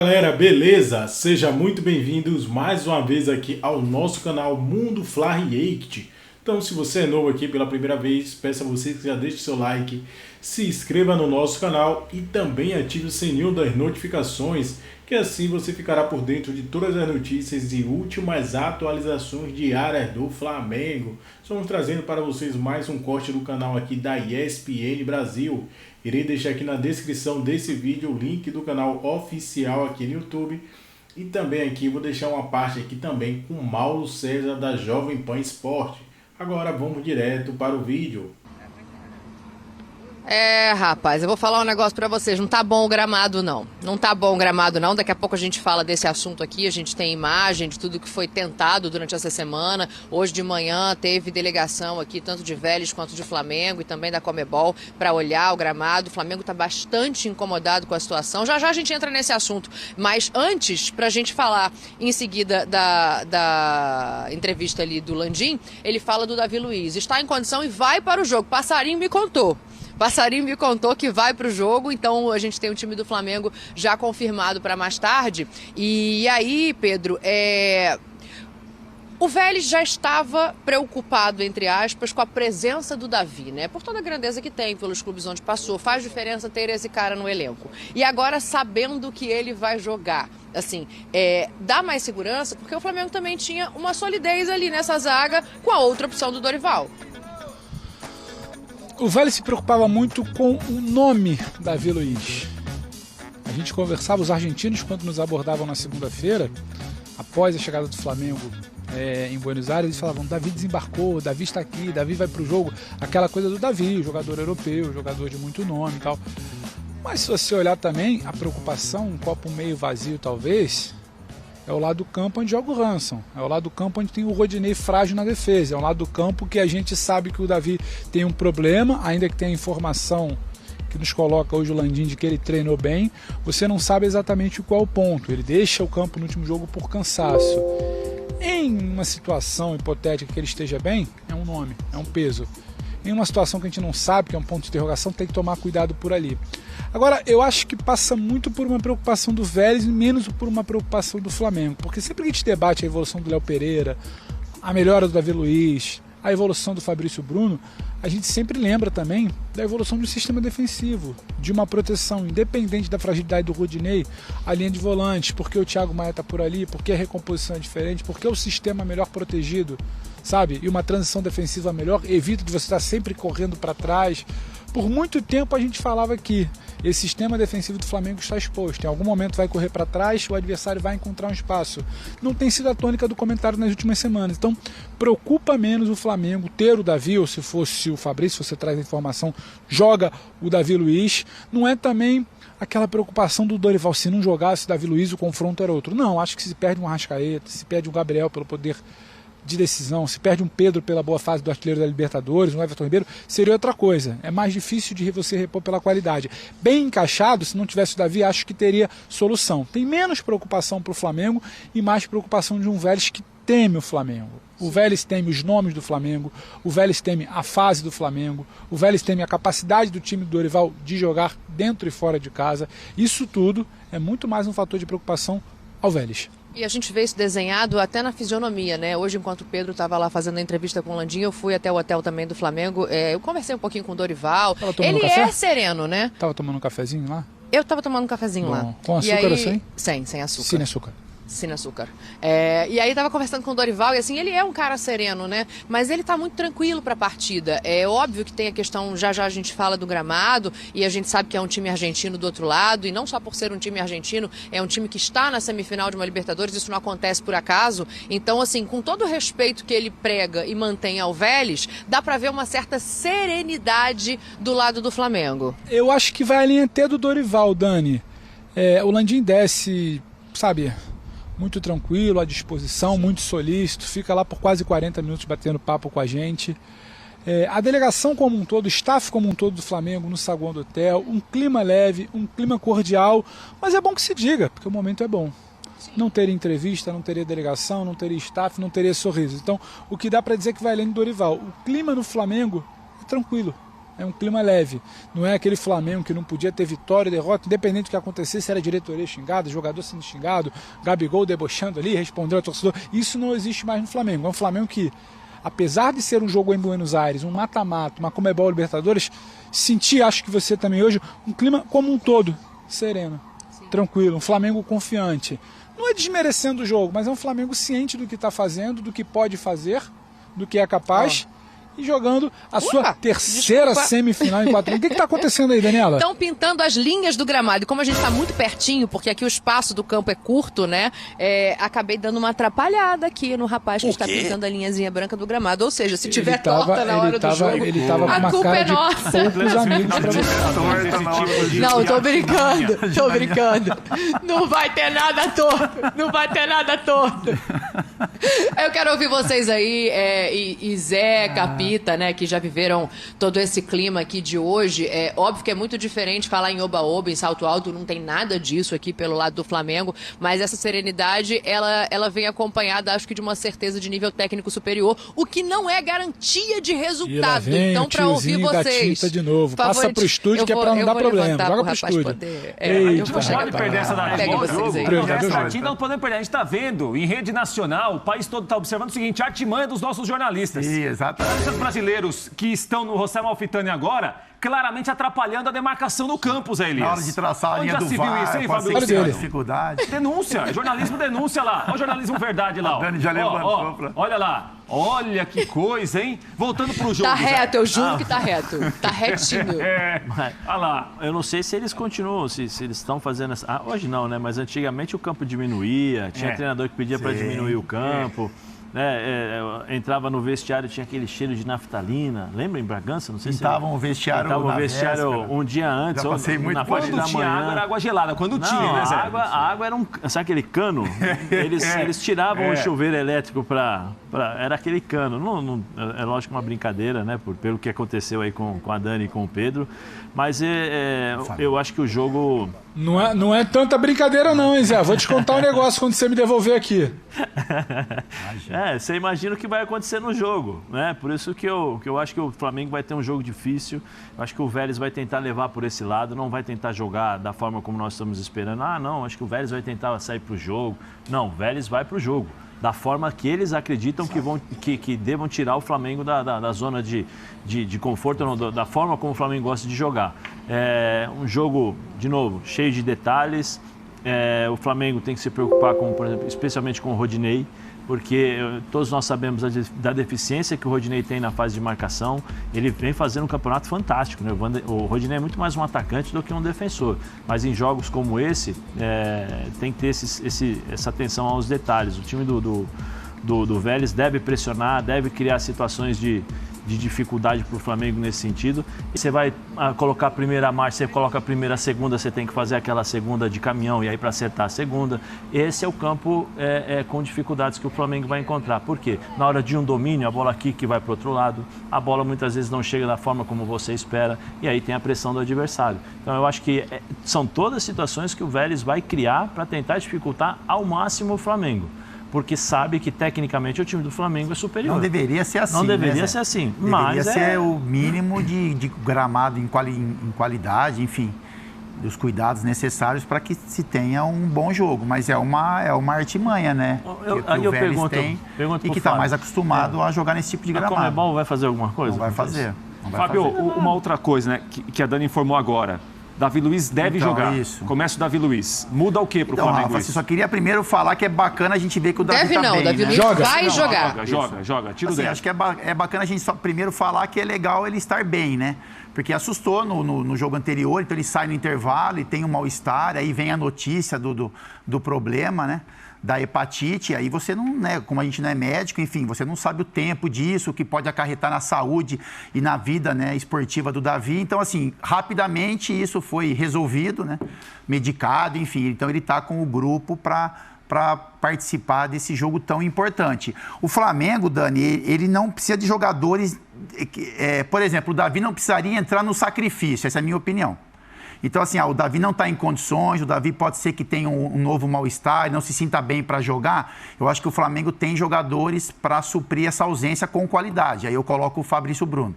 Galera, beleza? Sejam muito bem-vindos mais uma vez aqui ao nosso canal Mundo Fla React. Então, se você é novo aqui pela primeira vez, peço a você que já deixe seu like, se inscreva no nosso canal e também ative o sininho das notificações, que assim você ficará por dentro de todas as notícias e últimas atualizações diárias do Flamengo. Estamos trazendo para vocês mais um corte do canal aqui da ESPN Brasil. Irei deixar aqui na descrição desse vídeo o link do canal oficial aqui no YouTube. E também aqui vou deixar uma parte aqui também com Mauro César da Jovem Pan Esporte. Agora vamos direto para o vídeo. Rapaz, eu vou falar um negócio pra vocês, não tá bom o gramado não, não tá bom o gramado não, daqui a pouco a gente fala desse assunto aqui, a gente tem imagem de tudo que foi tentado durante essa semana. Hoje de manhã teve delegação aqui, tanto de Vélez quanto de Flamengo e também da Conmebol, para olhar o gramado. O Flamengo tá bastante incomodado com a situação, já já a gente entra nesse assunto, mas antes, pra gente falar em seguida da entrevista ali do Landim, ele fala do Davi Luiz, está em condição e vai para o jogo. Passarinho me contou que vai para o jogo, então a gente tem o time do Flamengo já confirmado para mais tarde. E aí, Pedro, o Vélez já estava preocupado, entre aspas, com a presença do Davi, né? Por toda a grandeza que tem pelos clubes onde passou, faz diferença ter esse cara no elenco. E agora, sabendo que ele vai jogar, assim, dá mais segurança, porque o Flamengo também tinha uma solidez ali nessa zaga com a outra opção do Dorival. O Vélez se preocupava muito com o nome Davi Luiz. A gente conversava, os argentinos, quando nos abordavam na segunda-feira, após a chegada do Flamengo em Buenos Aires, eles falavam: Davi desembarcou, Davi está aqui, Davi vai para o jogo. Aquela coisa do Davi, jogador europeu, jogador de muito nome e tal. Mas se você olhar também, a preocupação, um copo meio vazio talvez, é o lado do campo onde joga o Ransom, é o lado do campo onde tem o Rodinei frágil na defesa, é o lado do campo que a gente sabe que o Davi tem um problema, ainda que tenha informação que nos coloca hoje o Landim de que ele treinou bem, você não sabe exatamente qual é o ponto, ele deixa o campo no último jogo por cansaço. Em uma situação hipotética que ele esteja bem, é um nome, é um peso. Em uma situação que a gente não sabe, que é um ponto de interrogação, tem que tomar cuidado por ali. Agora, eu acho que passa muito por uma preocupação do Vélez e menos por uma preocupação do Flamengo. Porque sempre que a gente debate a evolução do Léo Pereira, a melhora do Davi Luiz, a evolução do Fabrício Bruno, a gente sempre lembra também da evolução do sistema defensivo, de uma proteção independente da fragilidade do Rodinei, a linha de volantes, porque o Thiago Maia está por ali, porque a recomposição é diferente, porque o sistema é melhor protegido, sabe? E uma transição defensiva melhor, evita de você estar sempre correndo para trás. Por muito tempo a gente falava que esse sistema defensivo do Flamengo está exposto. Em algum momento vai correr para trás, o adversário vai encontrar um espaço. Não tem sido a tônica do comentário nas últimas semanas. Então, preocupa menos o Flamengo ter o Davi, ou se fosse o Fabrício, você traz a informação, joga o Davi Luiz. Não é também aquela preocupação do Dorival, se não jogasse o Davi Luiz, o confronto era outro. Não, acho que se perde um Arrascaeta, se perde um Gabriel pelo poder de decisão, se perde um Pedro pela boa fase do artilheiro da Libertadores, um Everton Ribeiro, seria outra coisa. É mais difícil de você repor pela qualidade. Bem encaixado, se não tivesse o Davi, acho que teria solução. Tem menos preocupação para o Flamengo e mais preocupação de um Vélez que teme o Flamengo. O Vélez teme os nomes do Flamengo, o Vélez teme a fase do Flamengo, o Vélez teme a capacidade do time do Dorival de jogar dentro e fora de casa. Isso tudo é muito mais um fator de preocupação ao Vélez. E a gente vê isso desenhado até na fisionomia, né? Hoje, enquanto o Pedro estava lá fazendo a entrevista com o Landim, eu fui até o hotel também do Flamengo. Eu conversei um pouquinho com o Dorival. Ele é sereno, né? Tava tomando um cafezinho lá? Eu estava tomando um cafezinho lá. Com açúcar ou sem? Sem açúcar. Sem açúcar. Sem açúcar. E aí tava conversando com o Dorival e assim, ele é um cara sereno, né? Mas ele tá muito tranquilo pra partida. É óbvio que tem a questão, já já a gente fala do gramado e a gente sabe que é um time argentino do outro lado e não só por ser um time argentino, é um time que está na semifinal de uma Libertadores, isso não acontece por acaso. Então, assim, com todo o respeito que ele prega e mantém ao Vélez, dá pra ver uma certa serenidade do lado do Flamengo. Eu acho que vai a linha até do Dorival, Dani. O Landim desce, sabe, muito tranquilo, à disposição, muito solícito, fica lá por quase 40 minutos batendo papo com a gente. A delegação como um todo, o staff como um todo do Flamengo no saguão do hotel, um clima leve, um clima cordial, mas é bom que se diga, porque o momento é bom. Não teria entrevista, não teria delegação, não teria staff, não teria sorriso. Então, o que dá para dizer que vai além do Dorival. O clima no Flamengo é tranquilo, É um clima leve. Não é aquele Flamengo que não podia ter vitória, derrota, independente do que acontecesse, era diretoria xingada, jogador sendo xingado, Gabigol debochando ali, respondendo ao torcedor. Isso não existe mais no Flamengo. É um Flamengo que, apesar de ser um jogo em Buenos Aires, um mata-mata, uma Conmebol Libertadores, senti, acho que você também hoje, um clima como um todo, sereno, tranquilo, um Flamengo confiante. Não é desmerecendo o jogo, mas é um Flamengo ciente do que está fazendo, do que pode fazer, do que é capaz. E jogando a sua terceira semifinal em 4 anos. O que está acontecendo aí, Daniela? Estão pintando as linhas do gramado. E como a gente está muito pertinho, porque aqui o espaço do campo é curto, né? Acabei dando uma atrapalhada aqui no rapaz que está pintando a linhazinha branca do gramado. Ou seja, se tiver torta na hora do jogo, ele tava com a uma culpa cara é de nossa. poucos amigos pra você. Não, tô brincando. Não vai ter nada torto. Eu quero ouvir vocês aí, e Zé, Capita, né, que já viveram todo esse clima aqui de hoje. É óbvio que é muito diferente falar em oba-oba, em salto alto, não tem nada disso aqui pelo lado do Flamengo, mas essa serenidade, ela vem acompanhada, acho que de uma certeza de nível técnico superior, o que não é garantia de resultado. Então, para ouvir vocês... Tinta de novo. Passa pro estúdio que é pra não dar problema. Joga pro estúdio. Eu vou pode perder essa da tinta, não podemos perder. A gente tá vendo, em rede nacional, o país todo tá observando o seguinte, a artimanha dos nossos jornalistas. Exatamente. Os brasileiros que estão no José Malfitani agora, claramente atrapalhando a demarcação no campo, Zé Elias. Na hora de traçar a linha do VAR, isso, hein, Fábio? Dificuldade. Denúncia, jornalismo denúncia lá. Olha o jornalismo verdade lá. O Dani já levantou. Olha lá. Olha que coisa, hein? Voltando pro jogo. Tá reto, eu juro que tá reto. Tá retinho. Olha lá. Eu não sei se eles continuam, se eles estão fazendo essa... hoje não, né? Mas antigamente o campo diminuía, tinha treinador que pedia para diminuir o campo. Entrava no vestiário, tinha aquele cheiro de naftalina. Lembra em Bragança? Não sei se o vestiário véspera. Um dia antes. Já passei muito na parte da tinha manhã. Água era água gelada. Quando tinha, né, Zé? A água era sabe aquele cano? Eles tiravam o chuveiro elétrico era aquele cano. É lógico uma brincadeira, né? Pelo que aconteceu aí com a Dani e com o Pedro. Mas eu acho que o jogo... Não é tanta brincadeira não, hein, Zé? Vou te contar um negócio quando você me devolver aqui. Você imagina o que vai acontecer no jogo, né? Por isso que eu acho que o Flamengo vai ter um jogo difícil. Eu acho que o Vélez vai tentar levar por esse lado, não vai tentar jogar da forma como nós estamos esperando. Não, acho que o Vélez vai tentar sair pro jogo. Não, o Vélez vai pro jogo. Da forma que eles acreditam que devam tirar o Flamengo da zona de conforto, não, da forma como o Flamengo gosta de jogar. Um jogo, de novo, cheio de detalhes. O Flamengo tem que se preocupar, por exemplo, especialmente com o Rodinei, porque todos nós sabemos da deficiência que o Rodinei tem na fase de marcação. Ele vem fazendo um campeonato fantástico, né? O Rodinei é muito mais um atacante do que um defensor, mas em jogos como esse, tem que ter essa atenção aos detalhes. O time do Vélez deve pressionar, deve criar situações de dificuldade para o Flamengo nesse sentido. E você vai colocar a primeira marcha, você coloca a primeira, a segunda, você tem que fazer aquela segunda de caminhão e aí para acertar a segunda. Esse é o campo com dificuldades que o Flamengo vai encontrar. Por quê? Na hora de um domínio, a bola aqui que vai para o outro lado, a bola muitas vezes não chega da forma como você espera e aí tem a pressão do adversário. Então eu acho que são todas situações que o Vélez vai criar para tentar dificultar ao máximo o Flamengo. Porque sabe que, tecnicamente, o time do Flamengo é superior. Não deveria ser assim. Não deveria ser assim. Deveria ser o mínimo de gramado em qualidade, enfim, dos cuidados necessários para que se tenha um bom jogo. Mas é uma artimanha, né? Aí eu pergunto e que está mais acostumado a jogar nesse tipo de gramado. A Conmebol vai fazer alguma coisa? Não vai fazer. Fábio, uma outra coisa, né, que a Dani informou agora. Davi Luiz deve jogar. Isso. Começa o Davi Luiz. Muda o que pro Flamengo? Rafa, só queria primeiro falar que é bacana a gente ver que o Davi tá bem, Davi né? Luiz vai jogar. Joga. Tira o dedo. Acho que é bacana a gente só primeiro falar que é legal ele estar bem, né? Porque assustou no jogo anterior, então ele sai no intervalo e tem um mal-estar, aí vem a notícia do problema, né? Da hepatite, aí você não, né, como a gente não é médico, enfim, você não sabe o tempo disso, o que pode acarretar na saúde e na vida, né, esportiva do Davi. Então, assim, rapidamente isso foi resolvido, né, medicado, enfim. Então, ele está com o grupo para participar desse jogo tão importante. O Flamengo, Dani, ele não precisa de jogadores... por exemplo, o Davi não precisaria entrar no sacrifício, essa é a minha opinião. Então, assim, o Davi não está em condições, o Davi pode ser que tenha um novo mal-estar, não se sinta bem para jogar. Eu acho que o Flamengo tem jogadores para suprir essa ausência com qualidade. Aí eu coloco o Fabrício Bruno.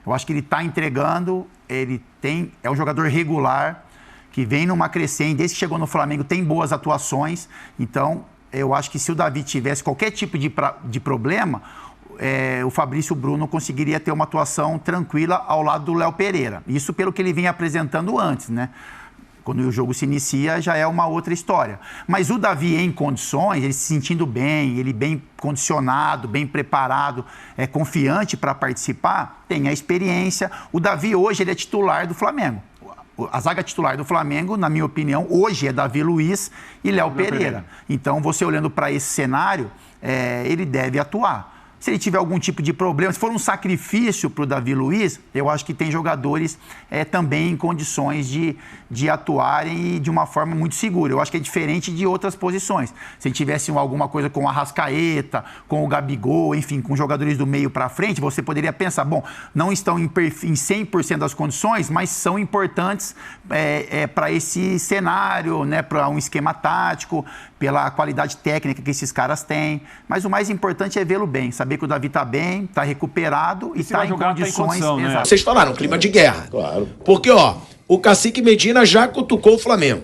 Eu acho que ele está entregando, é um jogador regular, que vem numa crescente, desde que chegou no Flamengo tem boas atuações. Então, eu acho que se o Davi tivesse qualquer tipo de problema, o Fabrício Bruno conseguiria ter uma atuação tranquila ao lado do Léo Pereira. Isso pelo que ele vinha apresentando antes, né? Quando o jogo se inicia, já é uma outra história. Mas o Davi em condições, ele se sentindo bem, ele bem condicionado, bem preparado, confiante para participar, tem a experiência. O Davi hoje ele é titular do Flamengo. A zaga titular do Flamengo, na minha opinião, hoje é Davi Luiz e Léo Pereira. Então, você olhando para esse cenário, ele deve atuar. Se ele tiver algum tipo de problema, se for um sacrifício para o Davi Luiz, eu acho que tem jogadores também em condições de atuarem de uma forma muito segura. Eu acho que é diferente de outras posições. Se ele tivesse alguma coisa com o Arrascaeta, com o Gabigol, enfim, com jogadores do meio para frente, você poderia pensar, bom, não estão em 100% das condições, mas são importantes para esse cenário, né, para um esquema tático, pela qualidade técnica que esses caras têm. Mas o mais importante é vê-lo bem, saber que o Davi está bem, está recuperado e está em condições. Né? Vocês falaram, clima de guerra. Claro. Porque, o Cacique Medina já cutucou o Flamengo.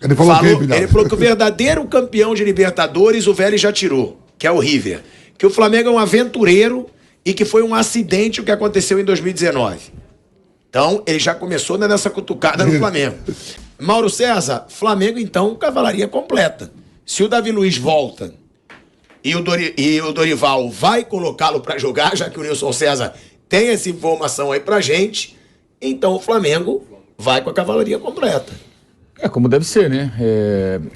Ele falou que o verdadeiro campeão de Libertadores, o Vélez já tirou, que é o River. Que o Flamengo é um aventureiro e que foi um acidente o que aconteceu em 2019. Então, ele já começou nessa cutucada no Flamengo. Mauro César, Flamengo, então, cavalaria completa. Se o Davi Luiz volta e o Dorival vai colocá-lo para jogar, já que o Nilson César tem essa informação aí pra gente, então o Flamengo vai com a cavalaria completa. Como deve ser, né?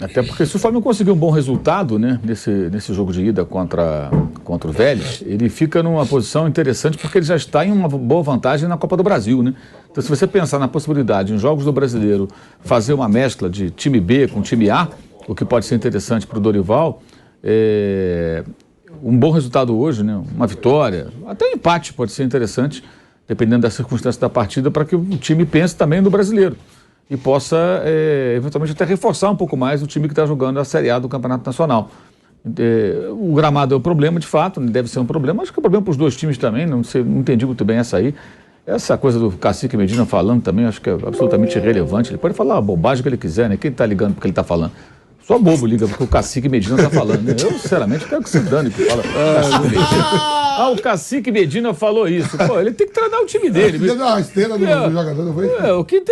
Até porque se o Flamengo conseguir um bom resultado, né, nesse jogo de ida contra o Vélez, ele fica numa posição interessante porque ele já está em uma boa vantagem na Copa do Brasil, né? Então, se você pensar na possibilidade, em jogos do Brasileiro, fazer uma mescla de time B com time A, o que pode ser interessante para o Dorival, um bom resultado hoje, né? Uma vitória, até um empate pode ser interessante, dependendo da circunstância da partida, para que o time pense também no Brasileiro e possa, eventualmente, até reforçar um pouco mais o time que está jogando a Série A do Campeonato Nacional. O gramado é um problema, de fato, deve ser um problema. Acho que é um problema para os dois times também, não entendi muito bem essa aí. Essa coisa do Cacique Medina falando também, acho que é absolutamente irrelevante. Ele pode falar a bobagem que ele quiser, né? Quem está ligando porque ele está falando? Só bobo liga porque o Cacique Medina está falando, né? Eu, sinceramente, quero que se dane que fala. O Cacique Medina falou isso. Pô, ele tem que treinar o time dele. Deu uma esteira do jogador, não foi?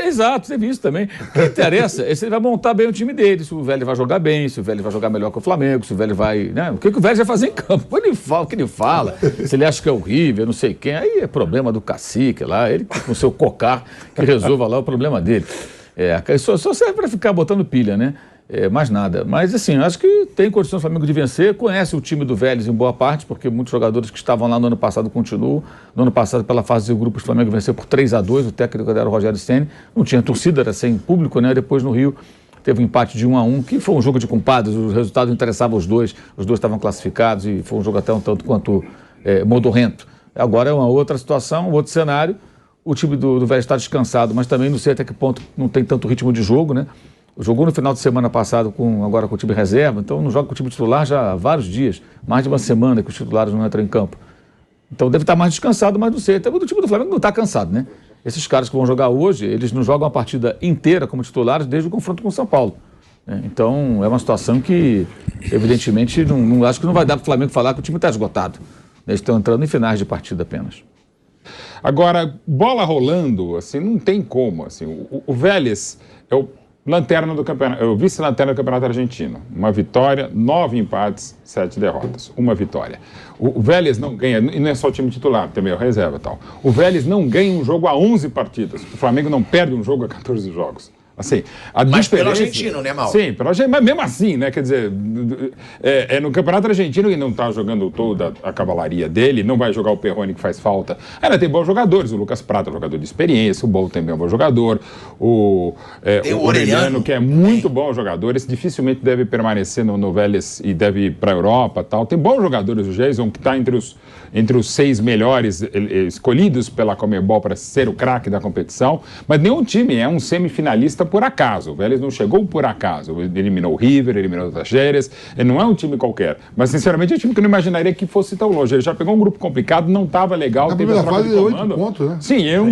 Exato, teve isso também. O que interessa é se ele vai montar bem o time dele, se o Vélez vai jogar bem, se o Vélez vai jogar melhor que o Flamengo, se o Vélez vai... Né? O que o Vélez vai fazer em campo? O que ele fala, se ele acha que é horrível, não sei quem, aí é problema do Cacique lá, ele com o seu cocar que resolva lá o problema dele. Só serve para ficar botando pilha, né? Mais nada. Mas, assim, acho que tem condição o Flamengo de vencer, conhece o time do Vélez em boa parte, porque muitos jogadores que estavam lá no ano passado continuam. No ano passado, pela fase de grupos, o Flamengo venceu por 3-2, o técnico era o Rogério Ceni, não tinha torcida, era sem público, né? Depois, no Rio, teve um empate de 1-1, que foi um jogo de compadres, o resultado interessava os dois estavam classificados e foi um jogo até um tanto quanto modorrento. Agora é uma outra situação, um outro cenário, o time do Vélez está descansado, mas também não sei até que ponto não tem tanto ritmo de jogo, né? Jogou no final de semana passado agora com o time reserva, então não joga com o time titular já há vários dias, mais de uma semana que os titulares não entram em campo. Então deve estar mais descansado, mas não sei. Até o time do Flamengo não está cansado, né? Esses caras que vão jogar hoje, eles não jogam a partida inteira como titulares desde o confronto com o São Paulo. Né? Então é uma situação que, evidentemente, acho que não vai dar para o Flamengo falar que o time está esgotado. Eles estão entrando em finais de partida apenas. Agora, bola rolando, assim, não tem como. Assim, o Vélez é o lanterna do campeonato, o vice-lanterna do Campeonato Argentino. Uma vitória, 9 empates, 7 derrotas. Uma vitória. O Vélez não ganha, e não é só o time titular, também é o reserva e tal. O Vélez não ganha um jogo a 11 partidas. O Flamengo não perde um jogo a 14 jogos. Assim, mas pelo argentino, né, Mauro? Sim, pelo argentino, mas mesmo assim, né? Quer dizer, no Campeonato Argentino ele não está jogando toda a cavalaria dele, não vai jogar o Perrone que faz falta. Ainda tem bons jogadores, o Lucas Prata, jogador de experiência, o Bol também é um bom jogador, o Orelhano, que é muito bom jogador, esse dificilmente deve permanecer no Vélez e deve ir para a Europa e tal. Tem bons jogadores, o Jason, que está entre os 6 melhores escolhidos pela Conmebol para ser o craque da competição, mas nenhum time é um semifinalista por acaso. O Vélez não chegou por acaso. Eliminou o River, eliminou o Talleres. Ele não é um time qualquer. Mas, sinceramente, é um time que eu não imaginaria que fosse tão longe. Ele já pegou um grupo complicado, não estava legal. Na primeira fase, 8 pontos, né? Sim, era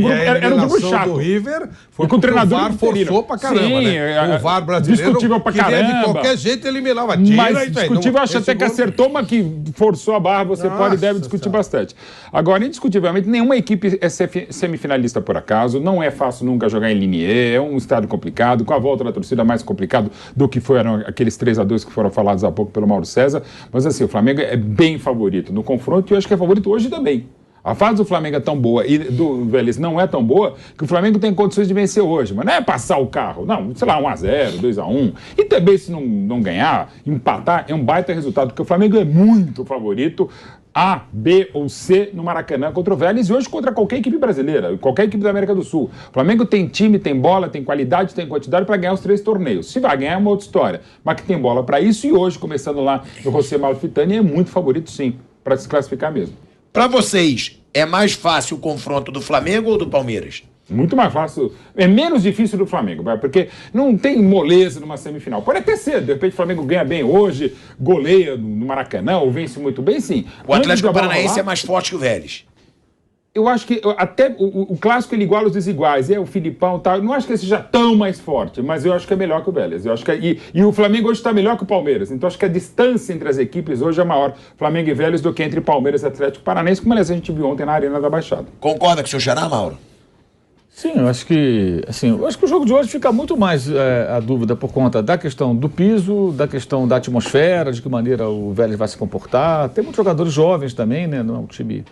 um grupo chato. Do River foi com o treinador o VAR forçou pra caramba, sim, né? O VAR brasileiro discutível pra caramba. De qualquer jeito eliminava. Mas discutível, acho até que acertou, mas que forçou a barra, você pode e deve discutir bastante. Agora, indiscutivelmente, nenhuma equipe é semifinalista por acaso, não é fácil nunca jogar em Liniers, é um estádio complicado, com a volta da torcida mais complicado do que foram aqueles 3-2 que foram falados há pouco pelo Mauro César, mas assim, o Flamengo é bem favorito no confronto e eu acho que é favorito hoje também. A fase do Flamengo é tão boa e do Vélez não é tão boa que o Flamengo tem condições de vencer hoje. Mas não é passar o carro. Não, sei lá, 1-0, 2-1. E também se não ganhar, empatar, é um baita resultado, porque o Flamengo é muito favorito A, B ou C no Maracanã contra o Vélez e hoje contra qualquer equipe brasileira, qualquer equipe da América do Sul. O Flamengo tem time, tem bola, tem qualidade, tem quantidade para ganhar os 3 torneios. Se vai ganhar é uma outra história, mas que tem bola para isso e hoje, começando lá no José Malfitani, é muito favorito sim, para se classificar mesmo. Para vocês, é mais fácil o confronto do Flamengo ou do Palmeiras? Muito mais fácil. É menos difícil do Flamengo, porque não tem moleza numa semifinal. Pode até ser, de repente o Flamengo ganha bem hoje, goleia no Maracanã, ou vence muito bem, sim. O Atlético Paranaense é mais forte que o Vélez. Eu acho que até o clássico ele iguala os desiguais, o Filipão e tal. Eu não acho que ele seja tão mais forte, mas eu acho que é melhor que o Vélez. Eu acho que e o Flamengo hoje está melhor que o Palmeiras. Então acho que a distância entre as equipes hoje é maior, Flamengo e Vélez, do que entre Palmeiras e Atlético Paranaense, como aliás a gente viu ontem na Arena da Baixada. Concorda com o seu Xará, Mauro? Sim, eu acho que o jogo de hoje fica muito mais a dúvida por conta da questão do piso, da questão da atmosfera, de que maneira o Vélez vai se comportar. Tem muitos jogadores jovens também, né? Não é um time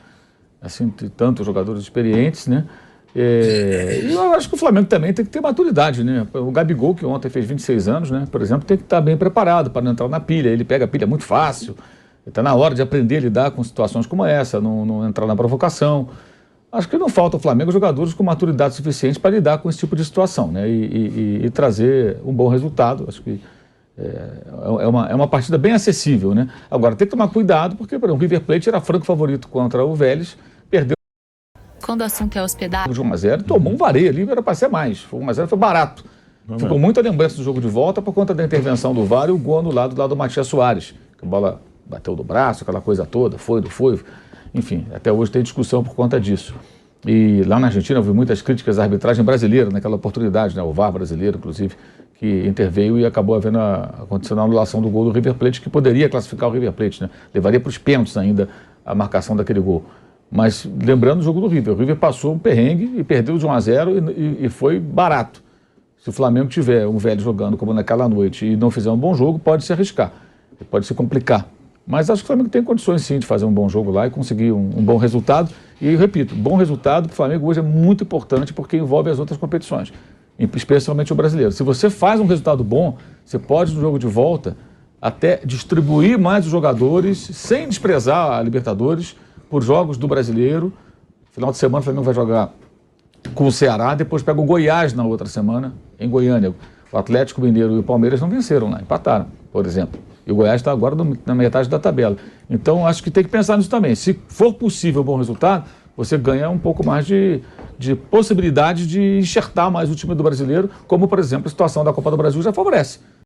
assim, tantos jogadores experientes, né? E eu acho que o Flamengo também tem que ter maturidade, né? O Gabigol, que ontem fez 26 anos, né? Por exemplo, tem que estar bem preparado para não entrar na pilha. Ele pega a pilha muito fácil. Está na hora de aprender a lidar com situações como essa, não entrar na provocação. Acho que não falta ao Flamengo jogadores com maturidade suficiente para lidar com esse tipo de situação, né? E trazer um bom resultado. Acho que é uma partida bem acessível, né? Agora, tem que tomar cuidado, porque por exemplo, o River Plate era franco favorito contra o Vélez, perdeu. Quando o assunto é hospedagem. De 1-0, tomou um vareio ali, era para ser mais. 1-0 foi barato. Ficou muita lembrança do jogo de volta por conta da intervenção do VAR e o gol anulado lá do Matias Soares. Que a bola bateu do braço, aquela coisa toda, foi, não foi. Enfim, até hoje tem discussão por conta disso. E lá na Argentina eu vi muitas críticas à arbitragem brasileira naquela oportunidade, né? O VAR brasileiro, inclusive, que interveio e acabou acontecendo a anulação do gol do River Plate, que poderia classificar o River Plate, né? Levaria para os pênaltis ainda a marcação daquele gol. Mas lembrando o jogo do River, o River passou um perrengue e perdeu de 1-0 e foi barato. Se o Flamengo tiver um velho jogando como naquela noite e não fizer um bom jogo, pode se arriscar, pode se complicar. Mas acho que o Flamengo tem condições sim de fazer um bom jogo lá e conseguir um bom resultado. E repito, bom resultado para o Flamengo hoje é muito importante porque envolve as outras competições, especialmente o brasileiro. Se você faz um resultado bom, você pode no jogo de volta até distribuir mais os jogadores sem desprezar a Libertadores por jogos do brasileiro. Final de semana o Flamengo vai jogar com o Ceará, depois pega o Goiás na outra semana, em Goiânia. O Atlético Mineiro e o Palmeiras não venceram lá, empataram, por exemplo. E o Goiás está agora na metade da tabela. Então, acho que tem que pensar nisso também. Se for possível um bom resultado, você ganha um pouco mais de possibilidade de enxertar mais o time do brasileiro, como, por exemplo, a situação da Copa do Brasil já favorece.